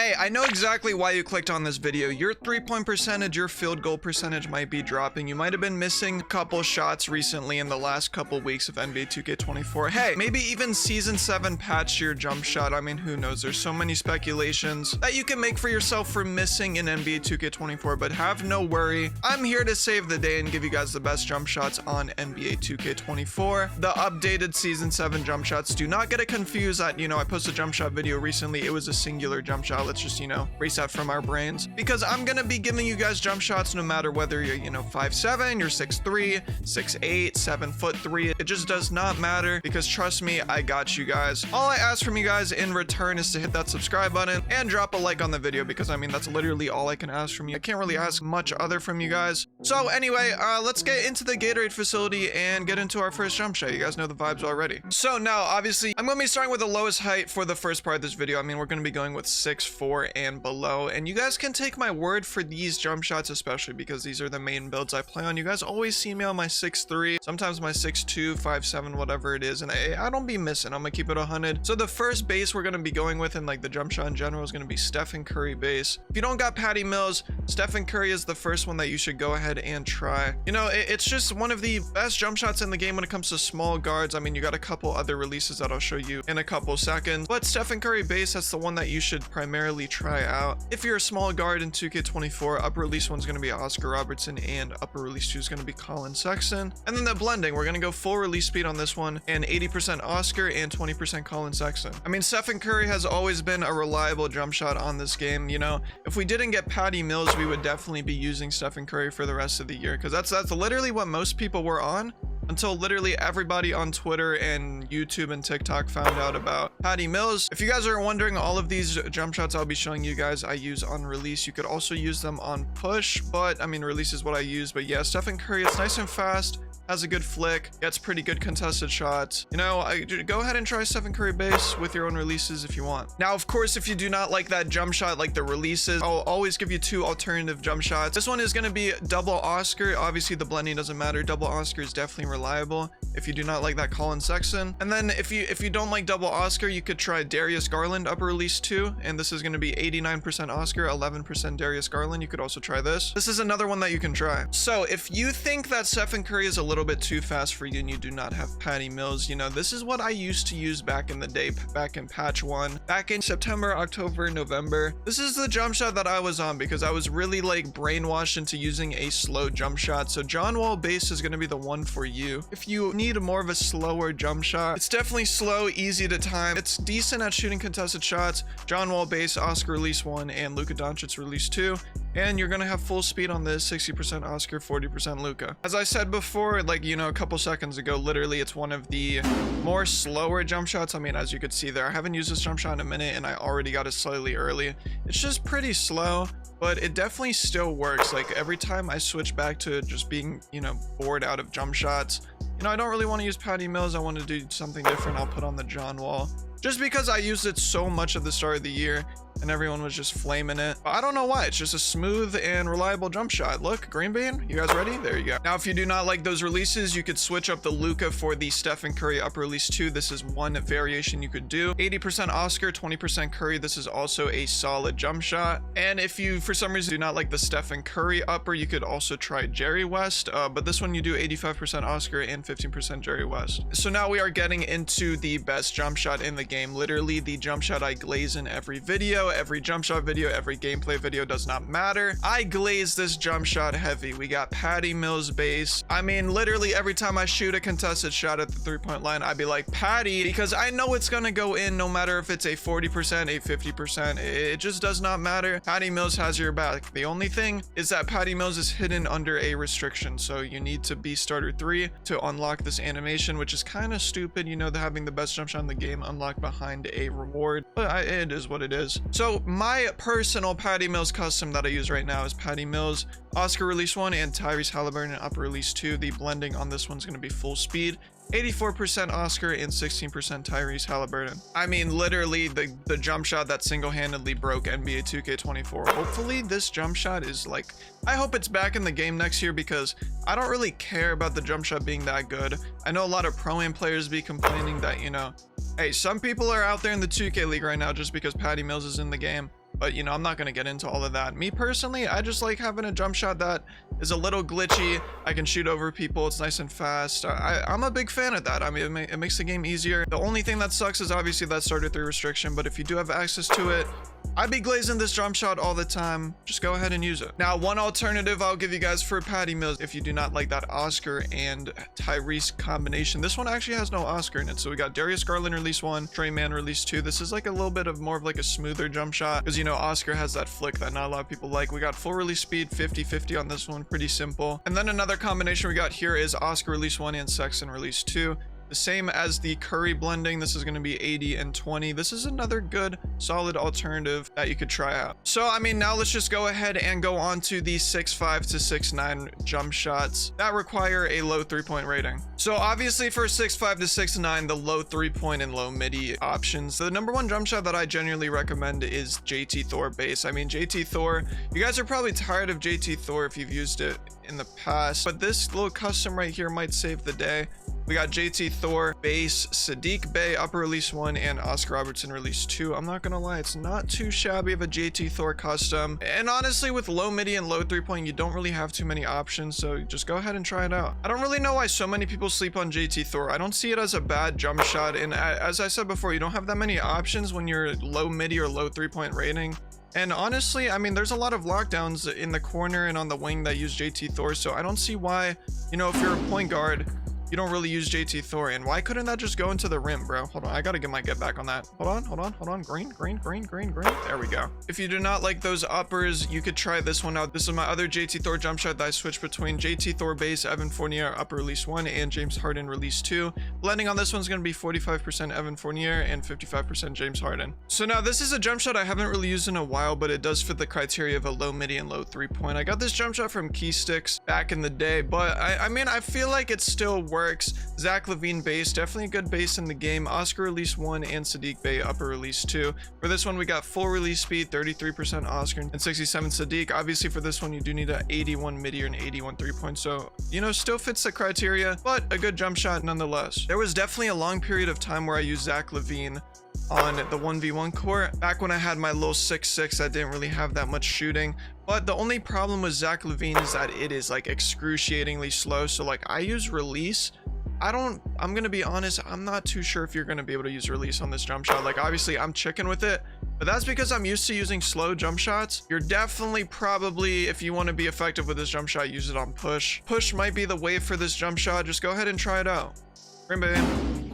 Hey, I know exactly why you clicked on this video. Your 3-point percentage, your field goal percentage might be dropping. You might have been missing a couple shots recently in the last couple weeks of NBA 2K24. Hey, maybe even Season 7 patched your jump shot. I mean, who knows? There's so many speculations that you can make for yourself for missing in NBA 2K24, but have no worry. I'm here to save the day and give you guys the best jump shots on NBA 2K24. The updated Season 7 jump shots. Do not get it confused that, I posted a jump shot video recently. It was a singular jump shot. Let's just, erase that from our brains, because I'm gonna be giving you guys jump shots no matter whether you're, 5'7", you're 6'3", 6'8", 7'3". It just does not matter, because trust me, I got you guys. All I ask from you guys in return is to hit that subscribe button and drop a like on the video, because I mean, that's literally all I can ask from you. I can't really ask much other from you guys. So anyway, let's get into the Gatorade facility and get into our first jump shot. You guys know the vibes already. So now, obviously, I'm gonna be starting with the lowest height for the first part of this video. I mean, we're gonna be going with 6'4" and below, and you guys can take my word for these jump shots, especially because these are the main builds I play on. You guys always see me on my 6'3", sometimes my 6'2", 5'7", whatever it is, and I don't be missing. I'm gonna keep it 100. So the first base we're gonna be going with in like the jump shot in general is gonna be Stephen Curry base. If you don't got Patty Mills, Stephen Curry is the first one that you should go ahead and try. It's just one of the best jump shots in the game when it comes to small guards. I mean, you got a couple other releases that I'll show you in a couple seconds, but Stephen Curry base, that's the one that you should primarily try out. If you're a small guard in 2K24, upper release one's going to be Oscar Robertson and upper release two is going to be Colin Sexton. And then the blending, we're going to go full release speed on this one and 80% Oscar and 20% Colin Sexton. I mean, Stephen Curry has always been a reliable jump shot on this game. If we didn't get Patty Mills, we would definitely be using Stephen Curry for the rest of the year, because that's literally what most people were on, until literally everybody on Twitter and YouTube and TikTok found out about Patty Mills. If you guys are wondering, all of these jump shots I'll be showing you guys I use on release. You could also use them on push, but I mean, release is what I use. But yeah, Stephen Curry, it's nice and fast, has a good flick, gets pretty good contested shots. Go ahead and try Stephen Curry base with your own releases if you want. Now, of course, if you do not like that jump shot, like the releases, I'll always give you two alternative jump shots. This one is going to be double Oscar. Obviously, the blending doesn't matter. Double Oscar is definitely reliable if you do not like that Colin Sexton. And then if you don't like double Oscar, you could try Darius Garland upper release 2, and this is going to be 89% Oscar, 11% Darius Garland. You could also try this. This is another one that you can try. So if you think that Stephen Curry is a little bit too fast for you and you do not have Patty Mills, this is what I used to use back in the day, back in patch 1, back in September, October, November. This is the jump shot that I was on, because I was really like brainwashed into using a slow jump shot. So John Wall base is going to be the one for you if you need more of a slower jump shot. It's definitely slow, easy to time, it's decent at shooting contested shots. John Wall base, Oscar release 1 and Luka Doncic release 2, and you're gonna have full speed on this, 60% Oscar, 40% Luka. As I said before, like a couple seconds ago, literally it's one of the more slower jump shots. I mean, as you could see there, I haven't used this jump shot in a minute and I already got it slightly early. It's just pretty slow, but it definitely still works. Like every time I switch back to just being bored out of jump shots, I don't really want to use Patty Mills. I want to do something different. I'll put on the John Wall, just because I used it so much at the start of the year and everyone was just flaming it. I don't know why. It's just a smooth and reliable jump shot. Look, green bean, you guys ready? There you go. Now, if you do not like those releases, you could switch up the Luka for the Stephen Curry upper release 2. This is one variation you could do. 80% Oscar, 20% Curry. This is also a solid jump shot. And if you, for some reason, do not like the Stephen Curry upper, you could also try Jerry West. But this one you do 85% Oscar and 15% Jerry West. So now we are getting into the best jump shot in the game. Literally the jump shot I glaze in every video, every jump shot video, every gameplay video, does not matter. I glaze this jump shot heavy. We got Patty Mills base. I mean, literally every time I shoot a contested shot at the 3-point line, I'd be like, Patty, because I know it's gonna go in no matter if it's a 40%, a 50%. It just does not matter. Patty Mills has your back. The only thing is that Patty Mills is hidden under a restriction, so you need to be starter 3 to unlock this animation, which is kind of stupid, having the best jump shot in the game unlocked behind a reward, but it is what it is. So my personal Patty Mills custom that I use right now is Patty Mills, Oscar release 1 and Tyrese Halliburton upper release 2. The blending on this one's going to be full speed, 84% Oscar and 16% Tyrese Halliburton. I mean, literally the jump shot that single-handedly broke NBA 2K24. Hopefully this jump shot is like, I hope it's back in the game next year, because I don't really care about the jump shot being that good. I know a lot of pro-am players be complaining that, hey, some people are out there in the 2K league right now just because Patty Mills is in the game. but you know, I'm not going to get into all of that. Me personally, I just like having a jump shot that is a little glitchy. I can shoot over people. It's nice and fast. I'm a big fan of that. I mean, it makes the game easier. The only thing that sucks is obviously that starter 3 restriction, but if you do have access to it, I'd be glazing this jump shot all the time. Just go ahead and use it. Now, one alternative I'll give you guys for patty meals, if you do not like that Oscar and Tyrese combination. This one actually has no Oscar in it. So we got Darius Garland release 1, Trey Mann release 2. This is like a little bit of more of like a smoother jump shot because, you know, Oscar has that flick that not a lot of people like. We got full release speed, 50-50 on this one. Pretty simple. And then another combination we got here is Oscar release 1 and Sexton release 2. The same as the Curry blending. This is going to be 80 and 20. This is another good solid alternative that you could try out. So I mean, now let's just go ahead and go on to the 6.5 to 6.9 jump shots that require a low 3-point rating. So obviously for 6.5 to 6.9, the low 3-point and low midi options, the number one jump shot that I genuinely recommend is JT Thor base. I mean, JT Thor, you guys are probably tired of JT Thor if you've used it in the past, but this little custom right here might save the day. We got JT Thor base, Sadiq Bey upper release 1, and Oscar Robertson release 2. I'm not gonna lie, it's not too shabby of a JT Thor custom, and honestly with low midi and low 3-point, you don't really have too many options, so just go ahead and try it out. I don't really know why so many people sleep on JT Thor. I don't see it as a bad jump shot, and as I said before, you don't have that many options when you're low midi or low 3-point rating. And honestly, I mean, there's a lot of lockdowns in the corner and on the wing that use JT Thor, so I don't see why, you know, if you're a point guard, you don't really use JT Thor. And why couldn't that just go into the rim, bro? Hold on, I gotta get my get back on that. Hold on. Green. There we go. If you do not like those uppers, you could try this one out. This is my other JT Thor jump shot that I switched between JT Thor base, Evan Fournier upper release 1, and James Harden release 2. Blending on this one's gonna be 45% Evan Fournier and 55% James Harden. So now this is a jump shot I haven't really used in a while, but it does fit the criteria of a low midi and low 3-point. I got this jump shot from Keysticks back in the day, but I mean, I feel like it still works. Zach LaVine base, definitely a good base in the game. Oscar release 1 and Sadiq Bey upper release 2. For this one, we got full release speed, 33% Oscar and 67 Sadiq. Obviously for this one, you do need an 81 midi or an 81 3-point. So, you know, still fits the criteria, but a good jump shot nonetheless. There was definitely a long period of time where I used Zach LaVine on the 1v1 court back when I had my little 6'6". I didn't really have that much shooting, but the only problem with Zach LaVine is that it is like excruciatingly slow. So like I use release. I'm gonna be honest, I'm not too sure if you're gonna be able to use release on this jump shot. Like obviously I'm chicken with it, but that's because I'm used to using slow jump shots. You're definitely probably, if you want to be effective with this jump shot, use it on push. Push might be the way for this jump shot. Just go ahead and try it out.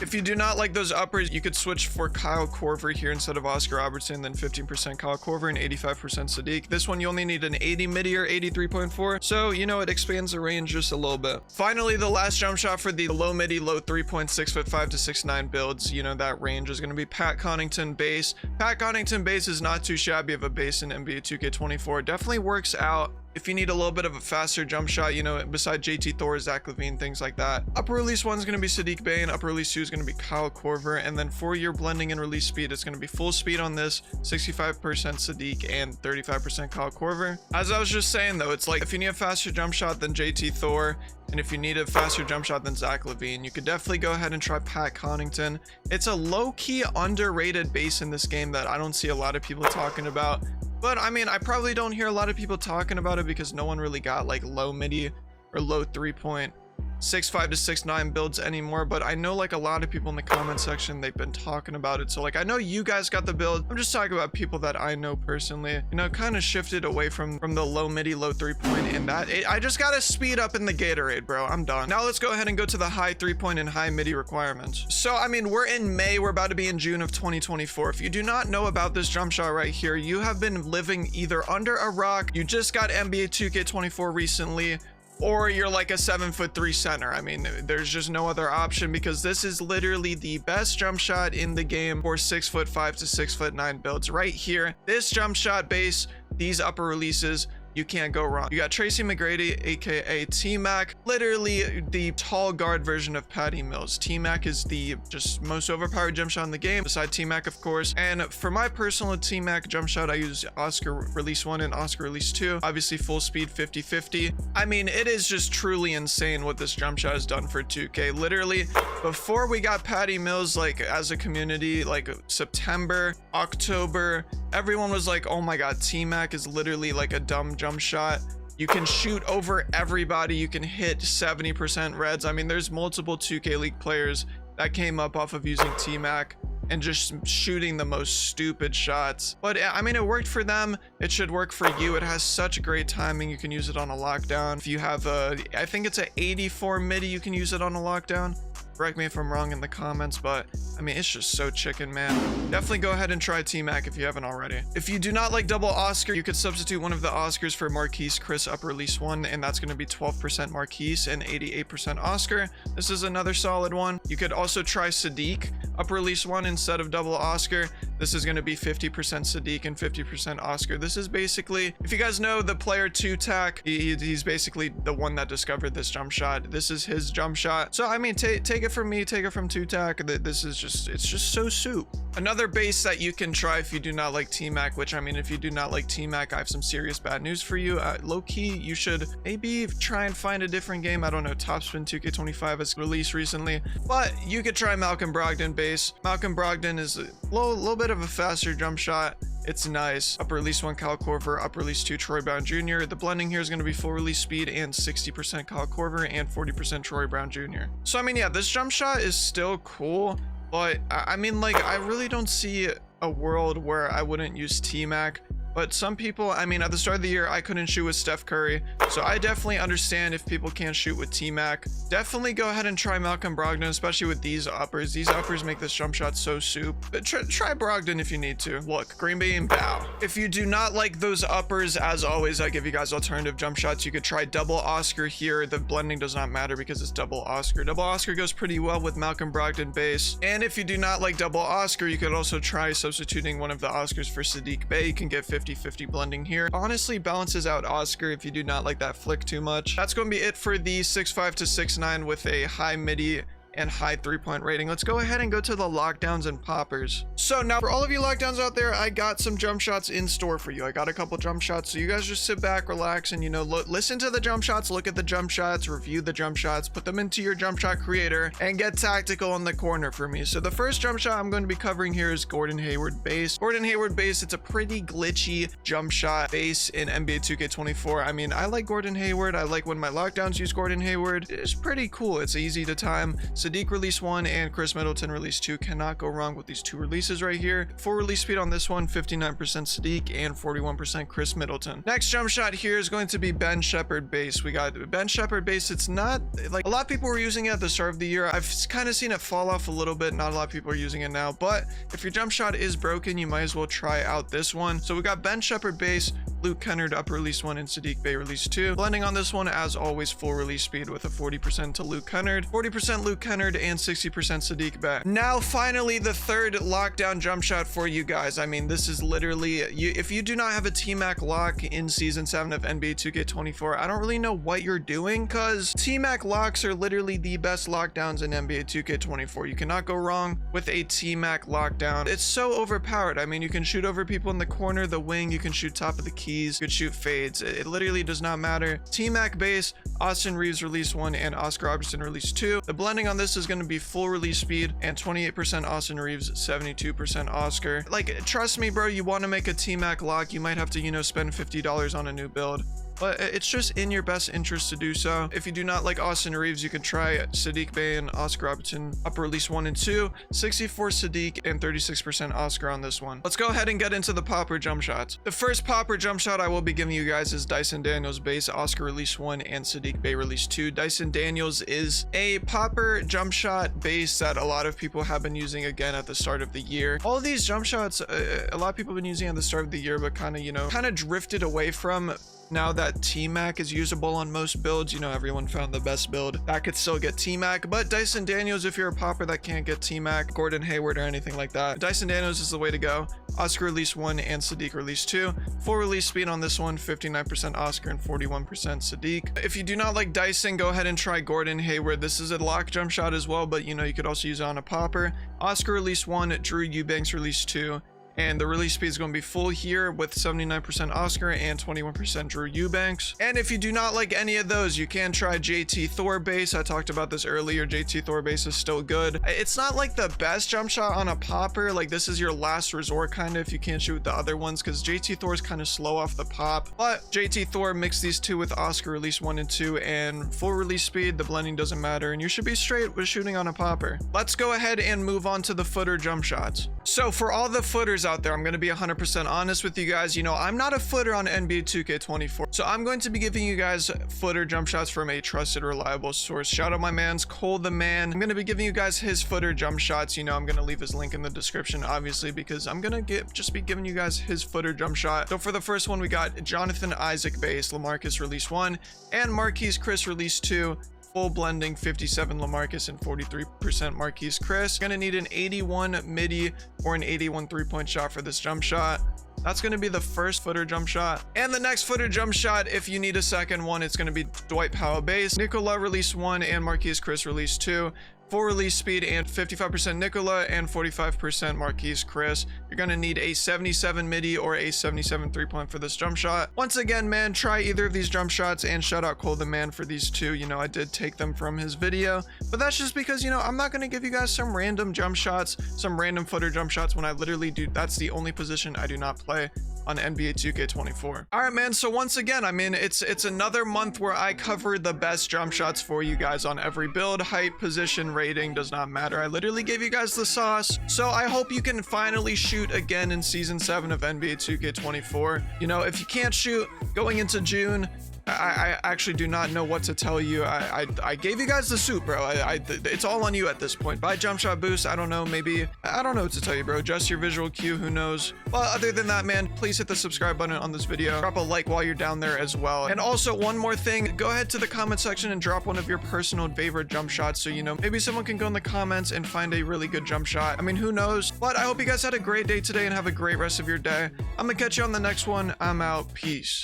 If you do not like those uppers, you could switch for Kyle Korver here instead of Oscar Robertson, then 15% Kyle Korver and 85% Sadiq. This one you only need an 80 midi or 83.4, so you know it expands the range just a little bit. Finally, the last jump shot for the low midi, low 3-point, 6'5" to 6'9" builds, you know, that range is going to be Pat Connaughton base. Pat Connaughton base is not too shabby of a base in NBA 2K24. Definitely works out if you need a little bit of a faster jump shot, you know, beside JT Thor, Zach LaVine, things like that. Upper release 1 is going to be Sadiq Bey, and upper release 2 is going to be Kyle Korver. And then for your blending and release speed, it's going to be full speed on this, 65% Sadiq and 35% Kyle Korver. As I was just saying though, it's like if you need a faster jump shot than JT Thor, and if you need a faster jump shot than Zach LaVine, you could definitely go ahead and try Pat Connaughton. It's a low-key underrated base in this game that I don't see a lot of people talking about. But I mean, I probably don't hear a lot of people talking about it because no one really got like low midi or low 3-point 6'5" to 6'9" builds anymore, but I know like a lot of people in the comment section, they've been talking about it. So like I know you guys got the build. I'm just talking about people that I know personally, you know, kind of shifted away from the low midi, low 3-point, and that I just gotta speed up in the Gatorade, bro. I'm done. Now let's go ahead and go to the high 3-point and high midi requirements. So I mean, we're in May, we're about to be in June of 2024. If you do not know about this jump shot right here, you have been living either under a rock, you just got NBA 2K24 recently, or you're like a 7'3" center. I mean, there's just no other option because this is literally the best jump shot in the game for 6'5" to 6'9" builds right here. This jump shot base, these upper releases, you can't go wrong. You got Tracy McGrady, aka T-Mac, literally the tall guard version of Patty Mills. T-Mac is the just most overpowered jump shot in the game, beside T-Mac of course. And for my personal T-Mac jump shot, I use Oscar Release 1 and Oscar Release 2. Obviously full speed 50-50. I mean, it is just truly insane what this jump shot has done for 2K. Literally, before we got Patty Mills, like as a community, like September, October, everyone was like, oh my god, T-Mac is literally like a dumb jump shot. You can shoot over everybody. You can hit 70% reds. I mean, there's multiple 2K League players that came up off of using T-Mac and just shooting the most stupid shots. But I mean, it worked for them. It should work for you. It has such great timing. You can use it on a lockdown. If you have a, I think it's an 84 midi, you can use it on a lockdown. Correct me if I'm wrong in the comments, but I mean, it's just so chicken, man. Definitely go ahead and try T-Mac if you haven't already. If you do not like double Oscar, you could substitute one of the Oscars for Marquise Chris upper release 1, and that's going to be 12% Marquise and 88% Oscar. This is another solid one. You could also try Sadiq upper release 1 instead of double Oscar. This is going to be 50% Sadiq and 50% Oscar. This is basically, if you guys know the player 2-Tac, he's basically the one that discovered this jump shot. This is his jump shot. So I mean, take it from me, take it from 2-Tac. This is just, it's just so soup. Another base that you can try if you do not like T-Mac, which I mean, if you do not like T-Mac, I have some serious bad news for you. Low-key, you should maybe try and find a different game. I don't know, Topspin 2K25 has released recently, but you could try Malcolm Brogdon base. Malcolm Brogdon is a little bit of a faster jump shot. It's nice. Upper release 1 Kyle Korver, upper release 2 Troy Brown Jr. The blending here is going to be full release speed and 60% Kyle Korver and 40% Troy Brown Jr. So I mean, yeah, this jump shot is still cool, but I mean, like, I really don't see a world where I wouldn't use T-Mac. But some people, I mean, at the start of the year, I couldn't shoot with Steph Curry. So I definitely understand if people can't shoot with T-Mac. Definitely go ahead and try Malcolm Brogdon, especially with these uppers. These uppers make this jump shot so soup. But try Brogdon if you need to. Look, Green Bay and bow. If you do not like those uppers, as always, I give you guys alternative jump shots. You could try double Oscar here. The blending does not matter because it's double Oscar. Double Oscar goes pretty well with Malcolm Brogdon base. And if you do not like double Oscar, you could also try substituting one of the Oscars for Sadiq Bey. You can get 50-50 blending here. Honestly, balances out Oscar if you do not like that flick too much. That's going to be it for the 6'5 to 6'9 with a high midi and high 3-point rating. Let's go ahead and go to the lockdowns and poppers. So now for all of you lockdowns out there, I got some jump shots in store for you. I got a couple jump shots, so you guys just sit back, relax, and, you know, listen to the jump shots, look at the jump shots, review the jump shots, put them into your jump shot creator, and get tactical in the corner for me. So the first jump shot I'm going to be covering here is Gordon Hayward base. Gordon Hayward base, it's a pretty glitchy jump shot base in NBA 2K24. I mean, I like Gordon Hayward. I like when my lockdowns use Gordon Hayward. It's pretty cool. It's easy to time. Sadiq release 1 and Chris Middleton release 2. Cannot go wrong with these two releases right here. Full release speed on this one, 59% Sadiq and 41% Chris Middleton. Next jump shot here is going to be Ben Shepherd base. We got Ben Shepherd base. It's not like a lot of people were using it at the start of the year. I've kind of seen it fall off a little bit. Not a lot of people are using it now, but if your jump shot is broken, you might as well try out this one. So we got Ben Shepherd base, Luke Kennard upper release 1 and Sadiq Bey release 2. Blending on this one, as always, full release speed with a 40% to Luke Kennard, 40% Luke Kennard, and 60% Sadiq Bey. Now finally, the third lockdown jump shot for you guys. I mean, this is literally, if you do not have a T-Mac lock in season 7 of NBA 2K24, I don't really know what you're doing, because T-Mac locks are literally the best lockdowns in NBA 2K24. You cannot go wrong with a T-Mac lockdown. It's so overpowered. I mean, you can shoot over people in the corner, the wing, you can shoot top of the keys, you can shoot fades. It literally does not matter. T-Mac base, Austin Reeves release 1 and Oscar Robertson release 2. The blending on this is going to be full release speed and 28% Austin Reeves, 72% Oscar. Like, trust me, bro, you want to make a T-Mac lock, you might have to, you know, spend $50 on a new build. But it's just in your best interest to do so. If you do not like Austin Reeves, you can try Sadiq Bey and Oscar Robertson upper release 1 and 2, 64 Sadiq and 36% Oscar on this one. Let's go ahead and get into the popper jump shots. The first popper jump shot I will be giving you guys is Dyson Daniels base, Oscar release 1 and Sadiq Bey release 2. Dyson Daniels is a popper jump shot base that a lot of people have been using again at the start of the year. All of these jump shots, a lot of people have been using at the start of the year, but kind of, you know, kind of drifted away from Now that T-Mac is usable on most builds, you know, everyone found the best build that could still get T-Mac, but Dyson Daniels, if you're a popper that can't get T-Mac, Gordon Hayward or anything like that, Dyson Daniels is the way to go. Oscar release 1 and Sadiq release 2. Full release speed on this one, 59% Oscar and 41% Sadiq. If you do not like Dyson, go ahead and try Gordon Hayward. This is a lock jump shot as well, but you know, you could also use it on a popper. Oscar release 1, Drew Eubanks release 2. And the release speed is going to be full here with 79% Oscar and 21% Drew Eubanks. And if you do not like any of those, you can try JT Thor base. I talked about this earlier. JT Thor base is still good. It's not like the best jump shot on a popper. Like, this is your last resort kind of if you can't shoot the other ones, because JT Thor is kind of slow off the pop. But JT Thor, mix these two with Oscar release 1 and 2 and full release speed. The blending doesn't matter and you should be straight with shooting on a popper. Let's go ahead and move on to the footer jump shots. So for all the footers out there, I'm going to be 100% honest with you guys. You know, I'm not a footer on NBA 2K24, so I'm going to be giving you guys footer jump shots from a trusted, reliable source. Shout out my man's coletheman. I'm going to be giving you guys his footer jump shots. You know, I'm going to leave his link in the description, obviously, because I'm going to just be giving you guys his footer jump shot. So for the first one, we got Jonathan Isaac base, LaMarcus release 1, and Marquise Chris release 2. Full blending, 57 LaMarcus and 43% Marquise Chris. Gonna need an 81 midi or an 81 3-point shot for this jump shot. That's going to be the first footer jump shot. And the next footer jump shot, if you need a second one, it's going to be Dwight Powell base, Nikola release 1 and Marquise Chris release 2. Full release speed and 55% Nikola and 45% Marquise Chris. You're going to need a 77 midi or a 77 3-point for this jump shot. Once again, man, try either of these jump shots and shout out Cole the Man for these two. You know, I did take them from his video, but that's just because, you know, I'm not going to give you guys some random jump shots, some random footer jump shots when I literally do. That's the only position I do not play on NBA 2K24. All right, man. So once again, I mean, it's another month where I cover the best jump shots for you guys on every build. Height, position, rating does not matter. I literally gave you guys the sauce. So I hope you can finally shoot again in season 7 of NBA 2K24. You know, if you can't shoot going into June, I actually do not know what to tell you. I gave you guys the suit, bro. It's all on you at this point. Buy jump shot boost. I don't know. Maybe I don't know what to tell you, bro. Adjust your visual cue. Who knows? But other than that, man, please hit the subscribe button on this video. Drop a like while you're down there as well. And also one more thing, go ahead to the comment section and drop one of your personal favorite jump shots. So, you know, maybe someone can go in the comments and find a really good jump shot. I mean, who knows? But I hope you guys had a great day today and have a great rest of your day. I'm gonna catch you on the next one. I'm out. Peace.